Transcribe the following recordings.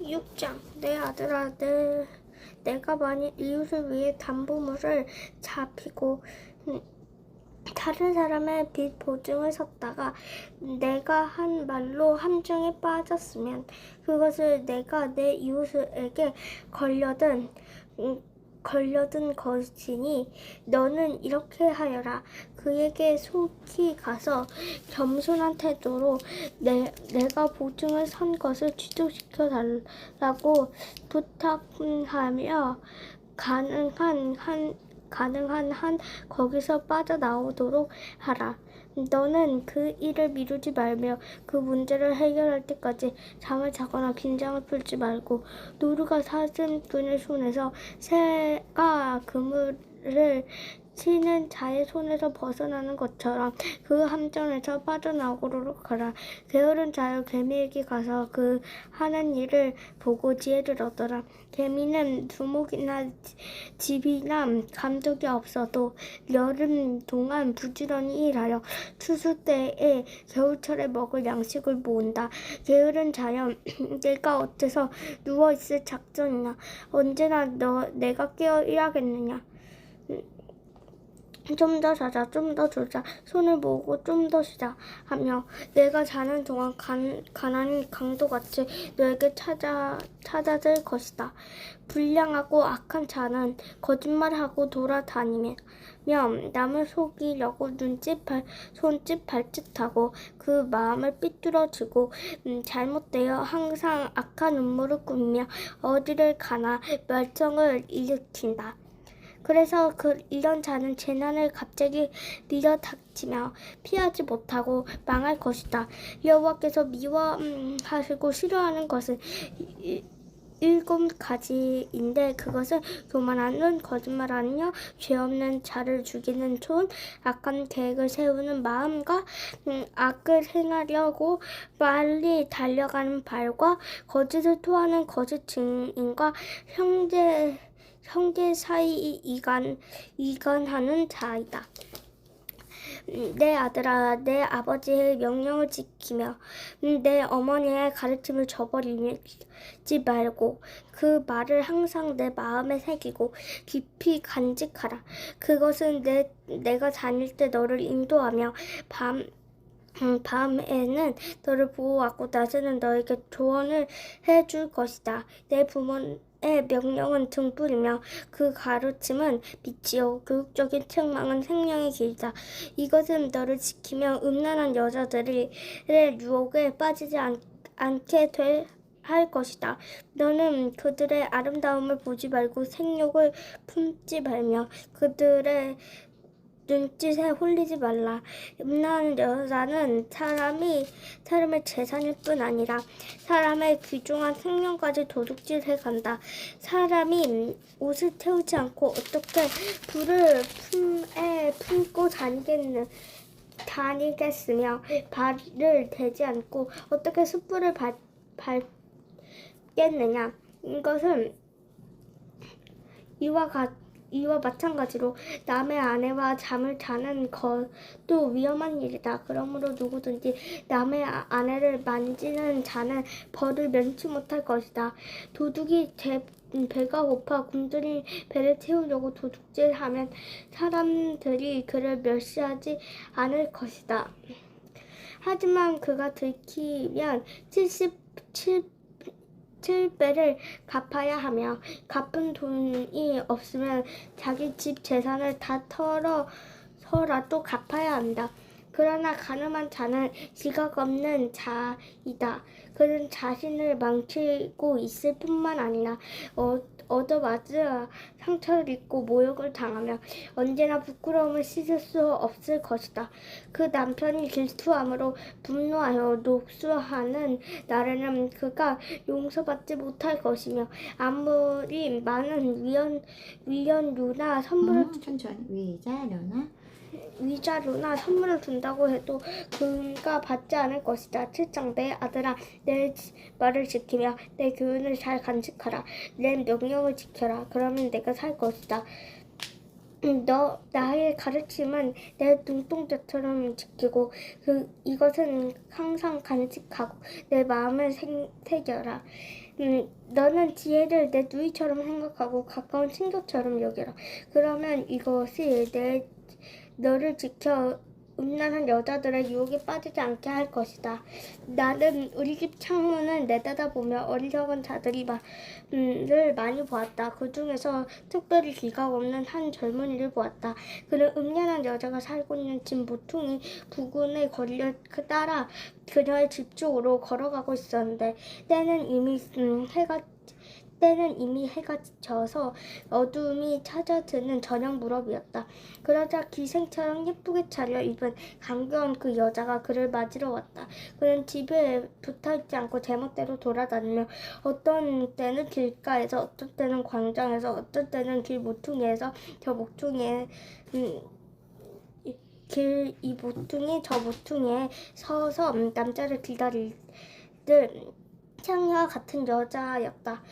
6장 내 아들아, 내가 만일 이웃을 위해 담보물을 잡히고 다른 사람의 빚 보증을 섰다가 내가 한 말로 함정에 빠졌으면 그것을 내가 내 이웃에게 걸려든 것이니 너는 이렇게 하여라. 그에게 속히 가서 겸손한 태도로 내가 보증을 선 것을 취소시켜 달라고 부탁하며 가능한 한 거기서 빠져나오도록 하라. 너는 그 일을 미루지 말며 그 문제를 해결할 때까지 잠을 자거나 긴장을 풀지 말고 노루가 사슴꾼의 손에서 새가 그물을 치는 자의 손에서 벗어나는 것처럼 그 함정에서 빠져나오도록 하라. 게으른 자여 개미에게 가서 그 하는 일을 보고 지혜를 얻어라. 개미는 두목이나 집이나 감독이 없어도 여름 동안 부지런히 일하여 추수 때에 겨울철에 먹을 양식을 모은다. 게으른 자여 내가 어째서 누워있을 작정이냐. 언제나 내가 깨어 일하겠느냐. 좀 더 자자, 좀 더 졸자, 손을 모으고 좀 더 쉬자 하며 내가 자는 동안 가난이 강도같이 너에게 찾아들 것이다. 불량하고 악한 자는 거짓말하고 돌아다니며 남을 속이려고 손짓 발짓하고 그 마음을 삐뚤어지고 잘못되어 항상 악한 음모를 꾸미며 어디를 가나 멸성을 일으킨다. 그래서 이런 자는 재난을 갑자기 밀어닥치며 피하지 못하고 망할 것이다. 여호와께서 미워하시고 싫어하는 것은 7가지인데 그것은 교만하는, 거짓말하며, 죄 없는 자를 죽이는 손, 악한 계획을 세우는 마음과 악을 행하려고 빨리 달려가는 발과 거짓을 토하는 거짓 증인과 형제 사이 이간하는 자이다. 내 아들아, 내 아버지의 명령을 지키며 내 어머니의 가르침을 저버리지 말고 그 말을 항상 내 마음에 새기고 깊이 간직하라. 그것은 내가 다닐 때 너를 인도하며 밤에는 너를 보호하고 낮에는 너에게 조언을 해줄 것이다. 내 부모의 명령은 등불이며 그 가르침은 빛이요 교육적인 책망은 생명의 길이다. 이것은 너를 지키며 음란한 여자들의 유혹에 빠지지 않게 할 것이다. 너는 그들의 아름다움을 보지 말고 생욕을 품지 말며 그들의 눈짓에 홀리지 말라. 음란한 여자는 사람의 재산일 뿐 아니라 사람의 귀중한 생명까지 도둑질해 간다. 사람이 옷을 태우지 않고 어떻게 불을 품에 품고 다니겠으며 발을 대지 않고 어떻게 숯불을 밟겠느냐. 이것은 이와 마찬가지로 남의 아내와 잠을 자는 것도 위험한 일이다. 그러므로 누구든지 남의 아내를 만지는 자는 벌을 면치 못할 것이다. 도둑이 배가 고파 굶주린 배를 채우려고 도둑질하면 사람들이 그를 멸시하지 않을 것이다. 하지만 그가 들키면 77배를 갚아야 하며 갚은 돈이 없으면 자기 집 재산을 다 털어서라도 갚아야 한다. 그러나 가늠한 자는 지각 없는 자이다. 그는 자신을 망치고 있을 뿐만 아니라 얻어맞아 상처를 입고 모욕을 당하며 언제나 부끄러움을 씻을 수 없을 것이다. 그 남편이 질투함으로 분노하여 녹수하는 날에는 그가 용서받지 못할 것이며 아무리 많은 위자료나 선물을 준다고 해도 그가 받지 않을 것이다. 7장 내 아들아, 내 말을 지키며 내 교훈을 잘 간직하라. 내 명령을 지켜라. 그러면 내가 살 것이다. 너 나의 가르침은 내 눈동자처럼 지키고 이것은 항상 간직하고 내 마음에 새겨라. 너는 지혜를 내 누이처럼 생각하고 가까운 친구처럼 여겨라. 그러면 이것이 너를 지켜 음란한 여자들의 유혹에 빠지지 않게 할 것이다. 나는 우리 집 창문을 내다보며 어리석은 자들이 를 많이 보았다. 그 중에서 특별히 기가 없는 한 젊은이를 보았다. 그는 음란한 여자가 살고 있는 집 모퉁이 부근의 거리를 따라 그녀의 집 쪽으로 걸어가고 있었는데 때는 이미 해가 지쳐서 어둠이 찾아드는 저녁 무렵이었다. 그러자 기생처럼 예쁘게 차려입은 감겨운 그 여자가 그를 맞으러 왔다. 그는 집에 붙어있지 않고 제멋대로 돌아다니며 어떤 때는 길가에서, 어떤 때는 광장에서, 어떤 때는 길 모퉁이에서 저 모퉁이에 이 모퉁이 저 모퉁이에 서서 남자를 기다리듯 창녀와 같은 여자였다.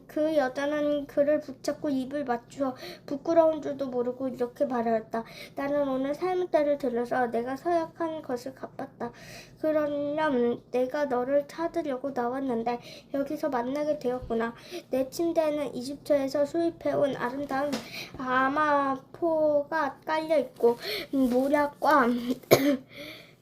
그 여자는 그를 붙잡고 입을 맞추어 부끄러운 줄도 모르고 이렇게 말하였다. 나는 오늘 삶의 때를 들여서 내가 서약한 것을 갚았다. 그러면 내가 너를 찾으려고 나왔는데 여기서 만나게 되었구나. 내 침대에는 이집트에서 수입해온 아름다운 아마포가 깔려있고 모략과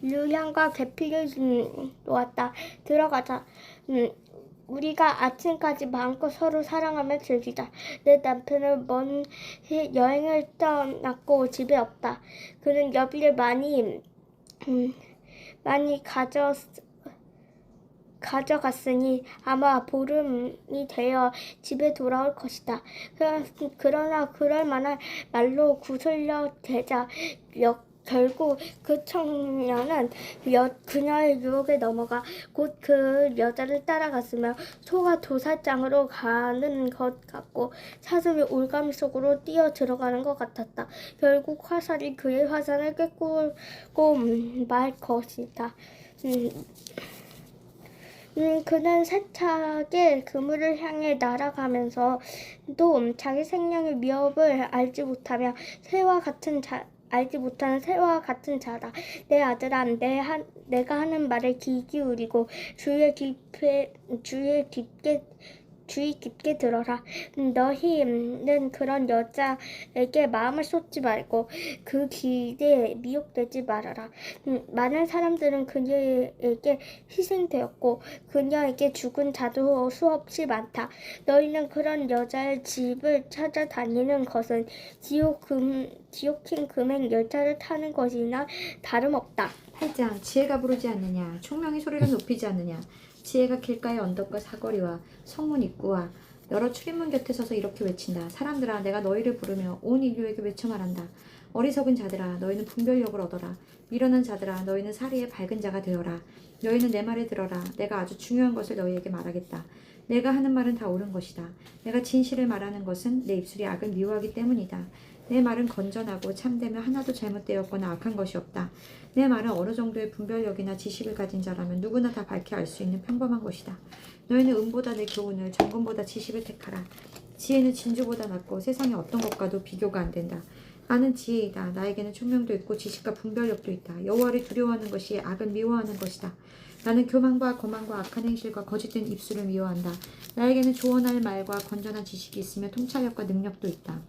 류향과 계피를 놓았다. 들어가자. 우리가 아침까지 마음껏 서로 사랑하며 즐기자. 내 남편은 먼 여행을 떠났고 집에 없다. 그는 여비를 많이 가져갔으니 아마 보름이 되어 집에 돌아올 것이다. 그러나 그럴 만한 말로 구슬려 대자 결국 그 청년은 그녀의 유혹에 넘어가 곧 그 여자를 따라갔으며 소가 도살장으로 가는 것 같고 사슴이 올가미 속으로 뛰어 들어가는 것 같았다. 결국 화살이 그의 화산을 꿰뚫고 말 것이다. 그는 세차게 그물을 향해 날아가면서 또 자기 생명의 위협을 알지 못하는 새와 같은 자다. 내 아들아, 내가 하는 말에 귀 기울이고 주의 깊게 들어라. 너희는 그런 여자에게 마음을 쏟지 말고 그 길에 미혹되지 말아라. 많은 사람들은 그녀에게 희생되었고 그녀에게 죽은 자도 수없이 많다. 너희는 그런 여자의 집을 찾아다니는 것은 지옥행 금행 열차를 타는 것이나 다름없다. 8장 지혜가 부르지 않느냐 총명이 소리를 높이지 않느냐 지혜가 길가의 언덕과 사거리와 성문 입구와 여러 출입문 곁에 서서 이렇게 외친다. 사람들아 내가 너희를 부르며 온 인류에게 외쳐 말한다. 어리석은 자들아 너희는 분별력을 얻어라. 미련한 자들아 너희는 사리의 밝은 자가 되어라. 너희는 내 말을 들어라. 내가 아주 중요한 것을 너희에게 말하겠다. 내가 하는 말은 다 옳은 것이다. 내가 진실을 말하는 것은 내 입술이 악을 미워하기 때문이다. 내 말은 건전하고 참되며 하나도 잘못되었거나 악한 것이 없다. 내 말은 어느 정도의 분별력이나 지식을 가진 자라면 누구나 다 밝히 알 수 있는 평범한 것이다. 너희는 은보다 내 교훈을, 정금보다 지식을 택하라. 지혜는 진주보다 낫고 세상의 어떤 것과도 비교가 안 된다. 나는 지혜이다. 나에게는 총명도 있고 지식과 분별력도 있다. 여호와를 두려워하는 것이 악을 미워하는 것이다. 나는 교만과 거만과 악한 행실과 거짓된 입술을 미워한다. 나에게는 조언할 말과 건전한 지식이 있으며 통찰력과 능력도 있다.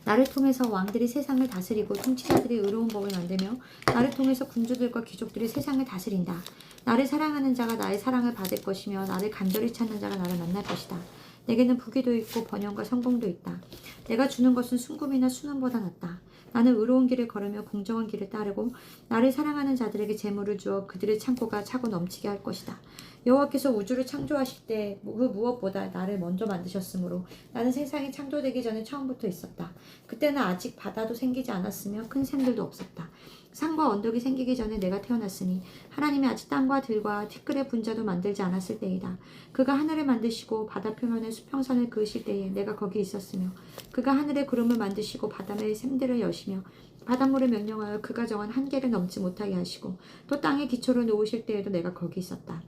나를 통해서 왕들이 세상을 다스리고 통치자들이 의로운 법을 만들며 나를 통해서 군주들과 귀족들이 세상을 다스린다. 나를 사랑하는 자가 나의 사랑을 받을 것이며 나를 간절히 찾는 자가 나를 만날 것이다. 내게는 부귀도 있고 번영과 성공도 있다. 내가 주는 것은 순금이나 순원보다 낫다. 나는 의로운 길을 걸으며 공정한 길을 따르고 나를 사랑하는 자들에게 재물을 주어 그들의 창고가 차고 넘치게 할 것이다. 여호와께서 우주를 창조하실 때 그 무엇보다 나를 먼저 만드셨으므로 나는 세상이 창조되기 전에 처음부터 있었다. 그때는 아직 바다도 생기지 않았으며 큰 샘들도 없었다. 산과 언덕이 생기기 전에 내가 태어났으니 하나님이 아직 땅과 들과 티끌의 분자도 만들지 않았을 때이다. 그가 하늘을 만드시고 바다 표면에 수평선을 그으실 때에 내가 거기 있었으며 그가 하늘의 구름을 만드시고 바다의 샘들을 여시며 바닷물을 명령하여 그가 정한 한계를 넘지 못하게 하시고 또 땅의 기초를 놓으실 때에도 내가 거기 있었다.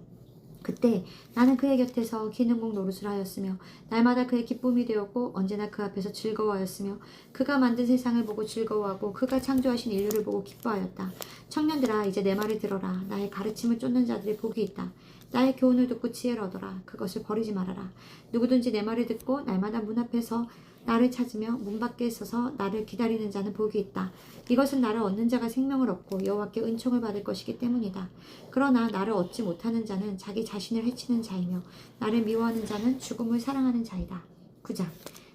그때 나는 그의 곁에서 기능공 노릇을 하였으며 날마다 그의 기쁨이 되었고 언제나 그 앞에서 즐거워하였으며 그가 만든 세상을 보고 즐거워하고 그가 창조하신 인류를 보고 기뻐하였다. 청년들아 이제 내 말을 들어라. 나의 가르침을 쫓는 자들이 복이 있다. 나의 교훈을 듣고 지혜를 얻어라. 그것을 버리지 말아라. 누구든지 내 말을 듣고 날마다 문 앞에서 나를 찾으며 문 밖에 서서 나를 기다리는 자는 복이 있다. 이것은 나를 얻는 자가 생명을 얻고 여호와께 은총을 받을 것이기 때문이다. 그러나 나를 얻지 못하는 자는 자기 자신을 해치는 자이며 나를 미워하는 자는 죽음을 사랑하는 자이다. 9장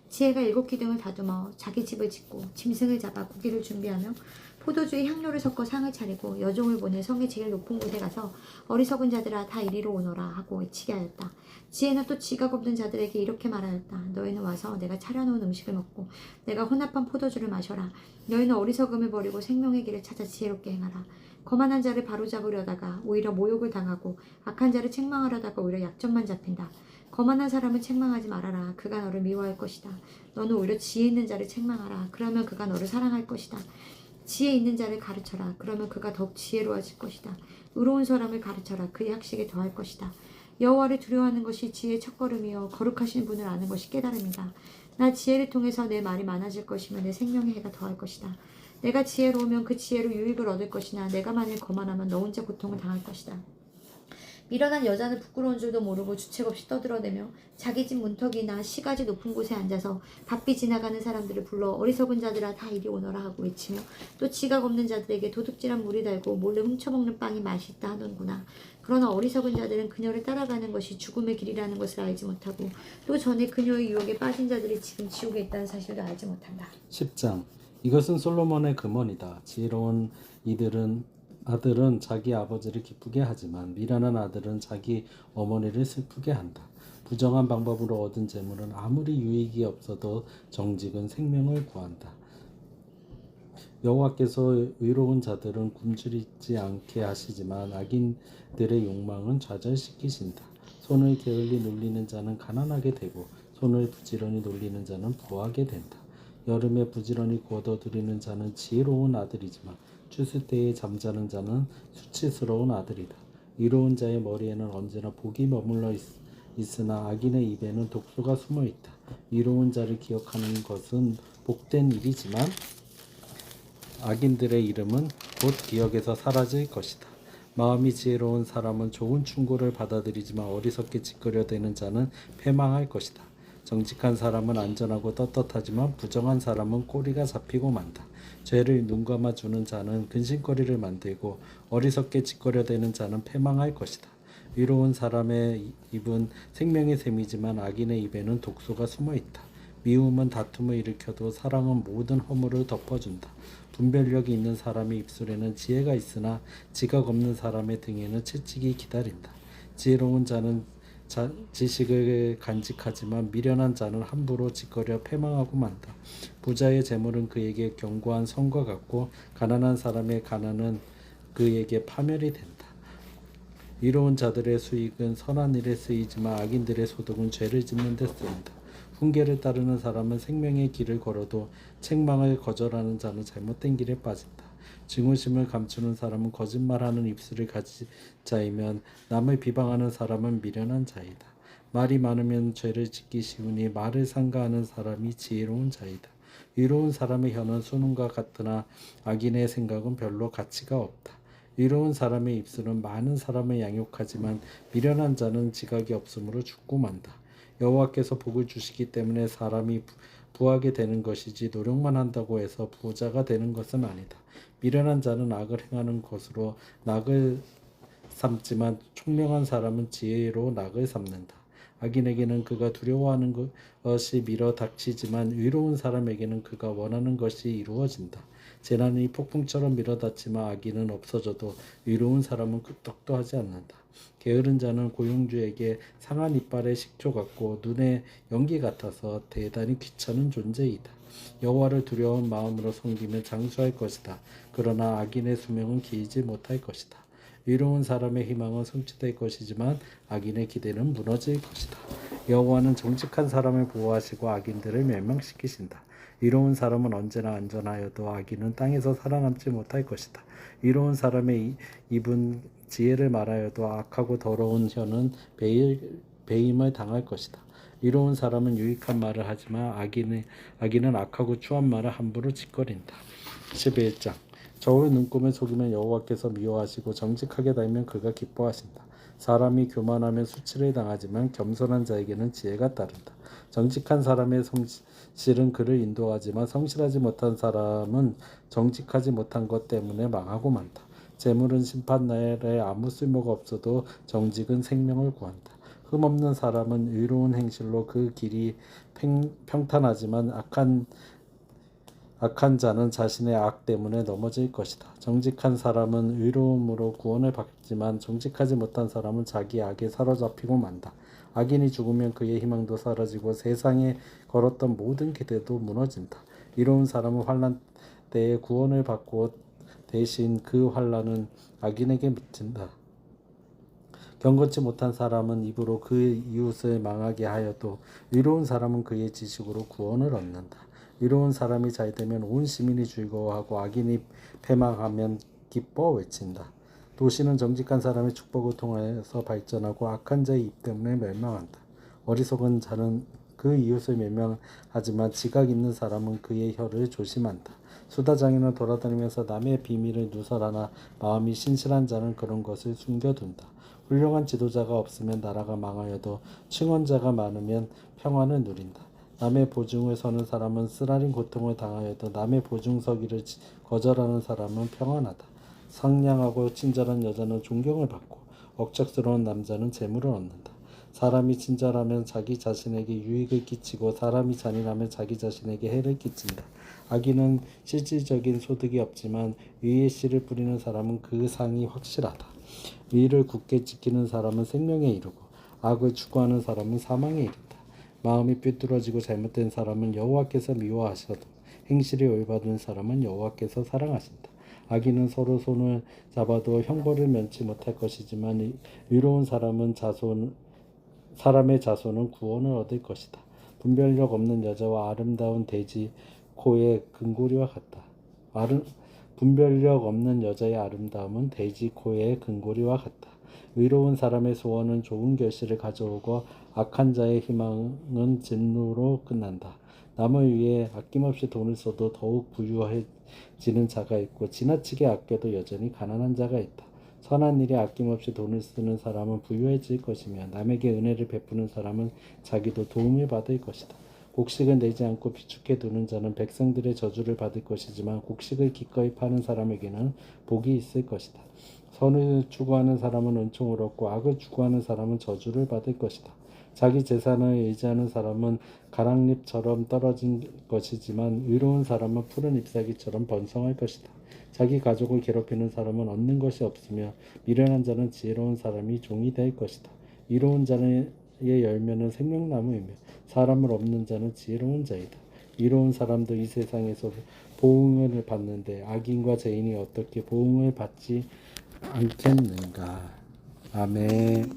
지혜가 7기둥을 다듬어 자기 집을 짓고 짐승을 잡아 고기를 준비하며 포도주에 향료를 섞어 상을 차리고 여종을 보내 성의 제일 높은 곳에 가서 어리석은 자들아 다 이리로 오너라 하고 외치게 하였다. 지혜는 또 지각 없는 자들에게 이렇게 말하였다. 너희는 와서 내가 차려놓은 음식을 먹고 내가 혼합한 포도주를 마셔라. 너희는 어리석음을 버리고 생명의 길을 찾아 지혜롭게 행하라. 거만한 자를 바로잡으려다가 오히려 모욕을 당하고 악한 자를 책망하려다가 오히려 약점만 잡힌다. 거만한 사람을 책망하지 말아라. 그가 너를 미워할 것이다. 너는 오히려 지혜 있는 자를 책망하라. 그러면 그가 너를 사랑할 것이다. 지혜 있는 자를 가르쳐라. 그러면 그가 더욱 지혜로워질 것이다. 의로운 사람을 가르쳐라. 그의 학식에 더할 것이다. 여호와를 두려워하는 것이 지혜의 첫걸음이요 거룩하신 분을 아는 것이 깨달음이다. 나 지혜를 통해서 내 말이 많아질 것이며 내 생명의 해가 더할 것이다. 내가 지혜로우면 그 지혜로 유익을 얻을 것이나 내가 만일 거만하면 너 혼자 고통을 당할 것이다. 미련한 여자는 부끄러운 줄도 모르고 주책 없이 떠들어대며 자기 집 문턱이나 시가지 높은 곳에 앉아서 바삐 지나가는 사람들을 불러 어리석은 자들아 다 이리 오너라 하고 외치며 또 지각 없는 자들에게 도둑질한 물이 달고 몰래 훔쳐먹는 빵이 맛있다 하는구나. 그러나 어리석은 자들은 그녀를 따라가는 것이 죽음의 길이라는 것을 알지 못하고 또 전에 그녀의 유혹에 빠진 자들이 지금 지옥에 있다는 사실도 알지 못한다. 10장 이것은 솔로몬의 금언이다. 지혜로운 아들은 자기 아버지를 기쁘게 하지만 미련한 아들은 자기 어머니를 슬프게 한다. 부정한 방법으로 얻은 재물은 아무리 유익이 없어도 정직은 생명을 구한다. 여호와께서 의로운 자들은 굶주리지 않게 하시지만 악인들의 욕망은 좌절시키신다. 손을 게을리 놀리는 자는 가난하게 되고 손을 부지런히 놀리는 자는 부하게 된다. 여름에 부지런히 걷어들이는 자는 지혜로운 아들이지만 추수 때에 잠자는 자는 수치스러운 아들이다. 의로운 자의 머리에는 언제나 복이 머물러 있으나 악인의 입에는 독소가 숨어 있다. 의로운 자를 기억하는 것은 복된 일이지만 악인들의 이름은 곧 기억에서 사라질 것이다. 마음이 지혜로운 사람은 좋은 충고를 받아들이지만 어리석게 짓거려대는 자는 패망할 것이다. 정직한 사람은 안전하고 떳떳하지만 부정한 사람은 꼬리가 잡히고 만다. 죄를 눈감아 주는 자는 근심거리를 만들고 어리석게 짓거려대는 자는 패망할 것이다. 의로운 사람의 입은 생명의 샘이지만 악인의 입에는 독소가 숨어 있다. 미움은 다툼을 일으켜도 사랑은 모든 허물을 덮어준다. 분별력이 있는 사람의 입술에는 지혜가 있으나 지각 없는 사람의 등에는 채찍이 기다린다. 지혜로운 자는 지식을 간직하지만 미련한 자는 함부로 짓거려 패망하고 만다. 부자의 재물은 그에게 견고한 성과 같고 가난한 사람의 가난은 그에게 파멸이 된다. 의로운 자들의 수익은 선한 일에 쓰이지만 악인들의 소득은 죄를 짓는 데 쓰인다. 훈계를 따르는 사람은 생명의 길을 걸어도 책망을 거절하는 자는 잘못된 길에 빠진다. 증오심을 감추는 사람은 거짓말하는 입술을 가진 자이면 남을 비방하는 사람은 미련한 자이다. 말이 많으면 죄를 짓기 쉬우니 말을 삼가하는 사람이 지혜로운 자이다. 의로운 사람의 혀는 수능과 같으나 악인의 생각은 별로 가치가 없다. 의로운 사람의 입술은 많은 사람을 양육하지만 미련한 자는 지각이 없으므로 죽고 만다. 여호와께서 복을 주시기 때문에 사람이 부하게 되는 것이지 노력만 한다고 해서 부자가 되는 것은 아니다. 미련한 자는 악을 행하는 것으로 낙을 삼지만 총명한 사람은 지혜로 낙을 삼는다. 악인에게는 그가 두려워하는 것이 밀어 닥치지만 의로운 사람에게는 그가 원하는 것이 이루어진다. 재난이 폭풍처럼 밀어닥치면 악인은 없어져도 의로운 사람은 끄떡도 하지 않는다. 게으른 자는 고용주에게 상한 이빨의 식초 같고 눈의 연기 같아서 대단히 귀찮은 존재이다. 여호와를 두려운 마음으로 섬기면 장수할 것이다. 그러나 악인의 수명은 길지 못할 것이다. 의로운 사람의 희망은 성취될 것이지만 악인의 기대는 무너질 것이다. 여호와는 정직한 사람을 보호하시고 악인들을 멸망시키신다. 의로운 사람은 언제나 안전하여도 악인은 땅에서 살아남지 못할 것이다. 의로운 사람의 입은 지혜를 말하여도 악하고 더러운 혀는 배임을 당할 것이다. 이로운 사람은 유익한 말을 하지만 악인은 악하고 추한 말을 함부로 짓거린다. 11장 저울 눈금을 속이면 여호와께서 미워하시고 정직하게 다니면 그가 기뻐하신다. 사람이 교만하면 수치를 당하지만 겸손한 자에게는 지혜가 따른다. 정직한 사람의 성실은 그를 인도하지만 성실하지 못한 사람은 정직하지 못한 것 때문에 망하고 만다. 재물은 심판날에 아무 쓸모가 없어도 정직은 생명을 구한다. 흠없는 사람은 의로운 행실로 그 길이 평탄하지만 악한 자는 자신의 악 때문에 넘어질 것이다. 정직한 사람은 의로움으로 구원을 받지만 정직하지 못한 사람은 자기 악에 사로잡히고 만다. 악인이 죽으면 그의 희망도 사라지고 세상에 걸었던 모든 기대도 무너진다. 이로운 사람은 환난 때에 구원을 받고 대신 그 환난은 악인에게 미친다. 경건치 못한 사람은 입으로 그 이웃을 망하게 하여도 의로운 사람은 그의 지식으로 구원을 얻는다. 의로운 사람이 잘되면 온 시민이 즐거워하고 악인이 패망하면 기뻐 외친다. 도시는 정직한 사람의 축복을 통해서 발전하고 악한 자의 입 때문에 멸망한다. 어리석은 자는 그 이웃을 멸망하지만 지각 있는 사람은 그의 혀를 조심한다. 수다장이는 돌아다니면서 남의 비밀을 누설하나 마음이 신실한 자는 그런 것을 숨겨둔다. 훌륭한 지도자가 없으면 나라가 망하여도 칭언자가 많으면 평안을 누린다. 남의 보증을 서는 사람은 쓰라린 고통을 당하여도 남의 보증 서기를 거절하는 사람은 평안하다. 상냥하고 친절한 여자는 존경을 받고 억척스러운 남자는 재물을 얻는다. 사람이 친절하면 자기 자신에게 유익을 끼치고 사람이 잔인하면 자기 자신에게 해를 끼친다. 악인은 실질적인 소득이 없지만 의의 씨를 뿌리는 사람은 그 상이 확실하다. 의를 굳게 지키는 사람은 생명에 이르고 악을 추구하는 사람은 사망에 이른다. 마음이 삐뚤어지고 잘못된 사람은 여호와께서 미워하셔도 행실이 올바른 사람은 여호와께서 사랑하신다. 악인은 서로 손을 잡아도 형벌을 면치 못할 것이지만 의로운 사람의 자손은 구원을 얻을 것이다. 분별력 없는 여자와 아름다운 돼지 코의 근고리와 같다. 분별력 없는 여자의 아름다움은 돼지 코의 근고리와 같다. 의로운 사람의 소원은 좋은 결실을 가져오고 악한 자의 희망은 진노로 끝난다. 남을 위해 아낌없이 돈을 써도 더욱 부유해지는 자가 있고 지나치게 아껴도 여전히 가난한 자가 있다. 선한 일에 아낌없이 돈을 쓰는 사람은 부유해질 것이며 남에게 은혜를 베푸는 사람은 자기도 도움을 받을 것이다. 곡식을 내지 않고 비축해 두는 자는 백성들의 저주를 받을 것이지만 곡식을 기꺼이 파는 사람에게는 복이 있을 것이다. 선을 추구하는 사람은 은총을 얻고 악을 추구하는 사람은 저주를 받을 것이다. 자기 재산을 의지하는 사람은 가랑잎처럼 떨어진 것이지만 의로운 사람은 푸른 잎사귀처럼 번성할 것이다. 자기 가족을 괴롭히는 사람은 얻는 것이 없으며 미련한 자는 지혜로운 사람이 종이 될 것이다. 이로운 자의 열매는 생명나무이며 사람을 없는 자는 지혜로운 자이다. 이로운 사람도 이 세상에서 보응을 받는데 악인과 죄인이 어떻게 보응을 받지 않겠는가. 아멘.